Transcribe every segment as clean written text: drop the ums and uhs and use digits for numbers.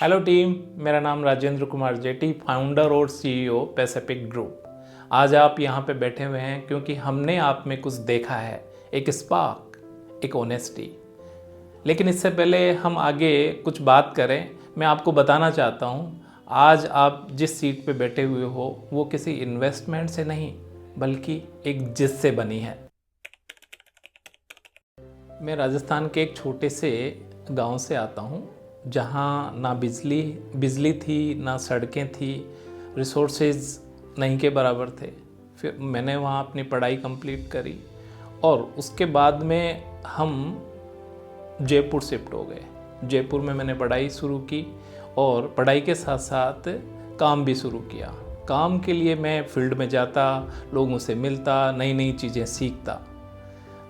Hello team, मेरा नाम Rajendra Kumar jetty, founder और सीईओ पैसिफिक ग्रुप। आज आप यहाँ पे बैठे हुए हैं क्योंकि हमने आप में कुछ देखा है, एक स्पार्क, एक ऑनेस्टी। लेकिन इससे पहले हम आगे कुछ बात करें, मैं आपको बताना चाहता हूँ आज आप जिस सीट पे बैठे हुए हो वो किसी इन्वेस्टमेंट से नहीं बल्कि एक जिद से बनी है। मैं राजस्थान के एक छोटे से गांव से आता हूँ जहाँ ना बिजली थी, ना सड़कें थी, रिसोर्सेज नहीं के बराबर थे। फिर मैंने वहाँ अपनी पढ़ाई कंप्लीट करी और उसके बाद में हम जयपुर शिफ्ट हो गए। जयपुर में मैंने पढ़ाई शुरू की और पढ़ाई के साथ साथ काम भी शुरू किया। काम के लिए मैं फील्ड में जाता, लोगों से मिलता, नई नई चीज़ें सीखता।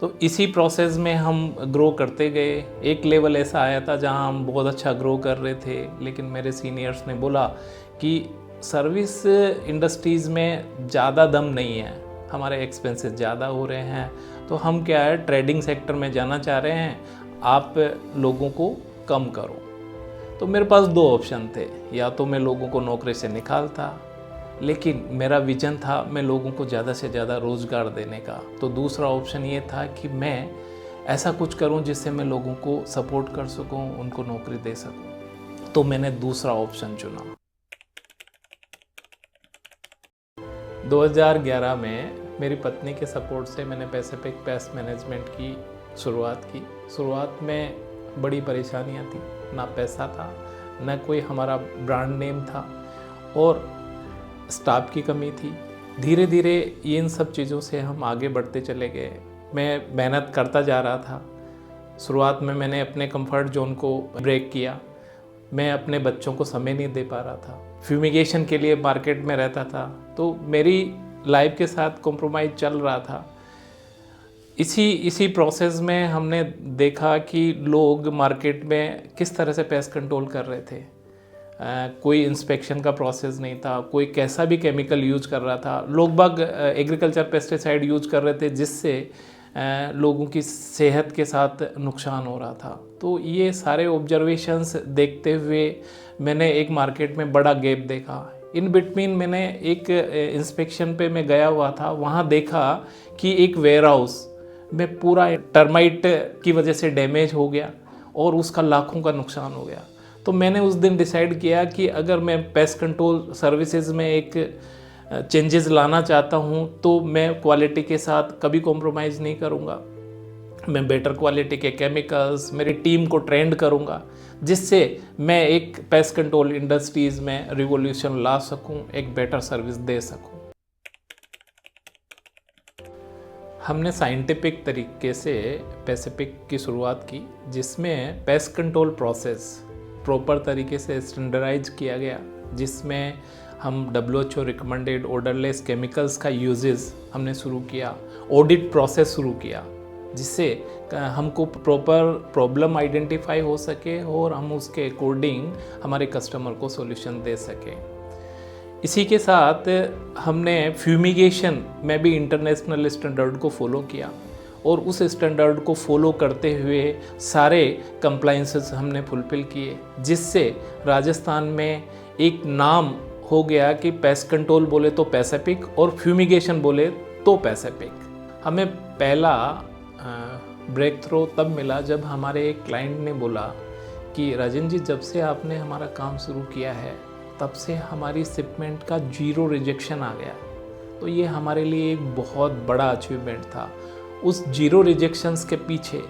तो इसी प्रोसेस में हम ग्रो करते गए। एक लेवल ऐसा आया था जहां हम बहुत अच्छा ग्रो कर रहे थे, लेकिन मेरे सीनियर्स ने बोला कि सर्विस इंडस्ट्रीज़ में ज़्यादा दम नहीं है, हमारे एक्सपेंसेस ज़्यादा हो रहे हैं, तो हम क्या है ट्रेडिंग सेक्टर में जाना चाह रहे हैं, आप लोगों को कम करो। तो मेरे पास दो ऑप्शन थे, या तो मैं लोगों को नौकरी से निकालता, लेकिन मेरा विजन था मैं लोगों को ज़्यादा से ज़्यादा रोज़गार देने का। तो दूसरा ऑप्शन ये था कि मैं ऐसा कुछ करूं जिससे मैं लोगों को सपोर्ट कर सकूं, उनको नौकरी दे सकूं। तो मैंने दूसरा ऑप्शन चुना। 2011 में मेरी पत्नी के सपोर्ट से मैंने पैसिफिक पेस्ट मैनेजमेंट की शुरुआत की। शुरुआत में बड़ी परेशानियां थी, ना पैसा था, ना कोई हमारा ब्रांड नेम था और स्टाफ की कमी थी। धीरे धीरे इन सब चीज़ों से हम आगे बढ़ते चले गए। मैं मेहनत करता जा रहा था। शुरुआत में मैंने अपने कंफर्ट जोन को ब्रेक किया। मैं अपने बच्चों को समय नहीं दे पा रहा था, फ्यूमिगेशन के लिए मार्केट में रहता था, तो मेरी लाइफ के साथ कॉम्प्रोमाइज़ चल रहा था। इसी प्रोसेस में हमने देखा कि लोग मार्केट में किस तरह से पेस्ट कंट्रोल कर रहे थे। कोई इंस्पेक्शन का प्रोसेस नहीं था, कोई कैसा भी केमिकल यूज कर रहा था। लोग बाग एग्रीकल्चर पेस्टिसाइड यूज कर रहे थे जिससे लोगों की सेहत के साथ नुकसान हो रहा था। तो ये सारे ऑब्जर्वेशंस देखते हुए मैंने एक मार्केट में बड़ा गैप देखा। इन बिटवीन मैंने एक इंस्पेक्शन पे मैं गया हुआ था, वहाँ देखा कि एक वेयर हाउस में पूरा टर्माइट की वजह से डैमेज हो गया और उसका लाखों का नुकसान हो गया। तो मैंने उस दिन डिसाइड किया कि अगर मैं पेस्ट कंट्रोल सर्विसेज में एक चेंजेस लाना चाहता हूं तो मैं क्वालिटी के साथ कभी कॉम्प्रोमाइज़ नहीं करूंगा। मैं बेटर क्वालिटी के केमिकल्स, मेरी टीम को ट्रेंड करूंगा जिससे मैं एक पेस्ट कंट्रोल इंडस्ट्रीज़ में रिवॉल्यूशन ला सकूं, एक बेटर सर्विस दे सकूं। हमने साइंटिफिक तरीके से पैसिफिक की शुरुआत की जिसमें पेस्ट कंट्रोल प्रोसेस प्रॉपर तरीके से स्टैंडर्डाइज किया गया, जिसमें हम WHO रिकमेंडेड ऑर्डरलेस केमिकल्स का यूजेस हमने शुरू किया, ऑडिट प्रोसेस शुरू किया जिससे हमको प्रॉपर प्रॉब्लम आइडेंटिफाई हो सके और हम उसके अकॉर्डिंग हमारे कस्टमर को सॉल्यूशन दे सकें। इसी के साथ हमने फ्यूमिगेशन में भी इंटरनेशनल स्टैंडर्ड को फॉलो किया और उस स्टैंडर्ड को फॉलो करते हुए सारे कंप्लायंसेस हमने फुलफिल किए, जिससे राजस्थान में एक नाम हो गया कि पेस्ट कंट्रोल बोले तो पैसिफिक और फ्यूमिगेशन बोले तो पैसिफिक। हमें पहला ब्रेक थ्रो तब मिला जब हमारे एक क्लाइंट ने बोला कि राजेंद्र जी, जब से आपने हमारा काम शुरू किया है तब से हमारी शिपमेंट का 0 रिजेक्शन आ गया। तो ये हमारे लिए एक बहुत बड़ा अचीवमेंट था। उस 0 रिजेक्शंस के पीछे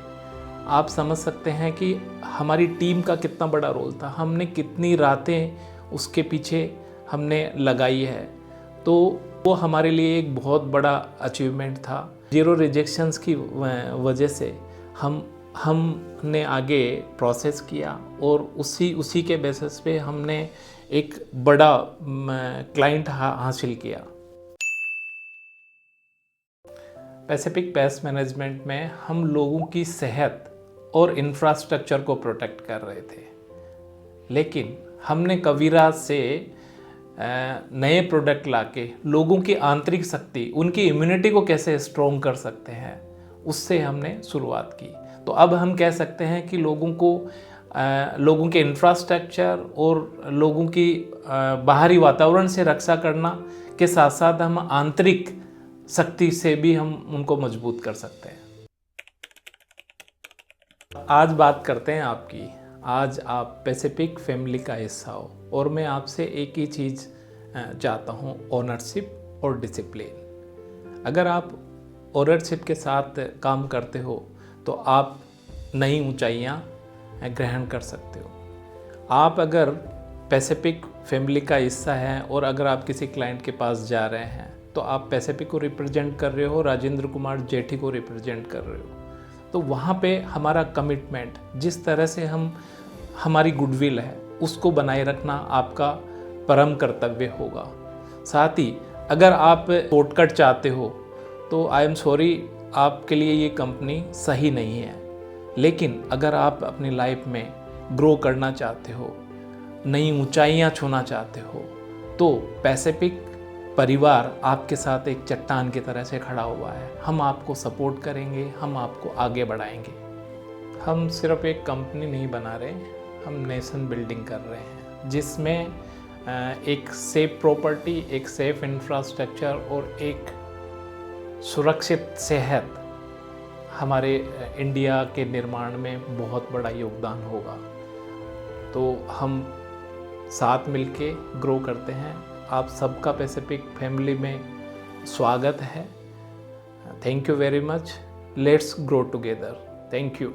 आप समझ सकते हैं कि हमारी टीम का कितना बड़ा रोल था, हमने कितनी रातें उसके पीछे हमने लगाई है। तो वो हमारे लिए एक बहुत बड़ा अचीवमेंट था। 0 रिजेक्शंस की वजह से हमने आगे प्रोसेस किया और उसी के बेसिस पे हमने एक बड़ा क्लाइंट हासिल किया। पैसिफिक पेस्ट मैनेजमेंट में हम लोगों की सेहत और इंफ्रास्ट्रक्चर को प्रोटेक्ट कर रहे थे, लेकिन हमने कबीरा से नए प्रोडक्ट लाके लोगों की आंतरिक शक्ति, उनकी इम्यूनिटी को कैसे स्ट्रॉन्ग कर सकते हैं, उससे हमने शुरुआत की। तो अब हम कह सकते हैं कि लोगों को लोगों के इंफ्रास्ट्रक्चर और लोगों की बाहरी वातावरण से रक्षा करना के साथ साथ हम आंतरिक शक्ति से भी हम उनको मजबूत कर सकते हैं। आज बात करते हैं आपकी। आज आप पैसिफिक फैमिली का हिस्सा हो और मैं आपसे एक ही चीज़ चाहता हूँ, ओनरशिप और डिसिप्लिन। अगर आप ओनरशिप के साथ काम करते हो तो आप नई ऊंचाइयाँ ग्रहण कर सकते हो। आप अगर पैसिफिक फैमिली का हिस्सा हैं और अगर आप किसी क्लाइंट के पास जा रहे हैं तो आप पैसिफिक को रिप्रेजेंट कर रहे हो, राजेंद्र कुमार जेठी को रिप्रेजेंट कर रहे हो। तो वहाँ पे हमारा कमिटमेंट, जिस तरह से हमारी गुडविल है, उसको बनाए रखना आपका परम कर्तव्य होगा। साथ ही अगर आप शॉर्टकट चाहते हो तो आई एम सॉरी, आपके लिए ये कंपनी सही नहीं है। लेकिन अगर आप अपनी लाइफ में ग्रो करना चाहते हो, नई ऊंचाइयां छूना चाहते हो, तो पैसिफिक परिवार आपके साथ एक चट्टान की तरह से खड़ा हुआ है। हम आपको सपोर्ट करेंगे, हम आपको आगे बढ़ाएंगे। हम सिर्फ एक कंपनी नहीं बना रहे, हम नेशन बिल्डिंग कर रहे हैं, जिसमें एक सेफ प्रॉपर्टी, एक सेफ इंफ्रास्ट्रक्चर और एक सुरक्षित सेहत हमारे इंडिया के निर्माण में बहुत बड़ा योगदान होगा। तो हम साथ मिलके ग्रो करते हैं। आप सबका पैसिफिक फैमिली में स्वागत है। Thank you very much. Let's grow together. Thank you.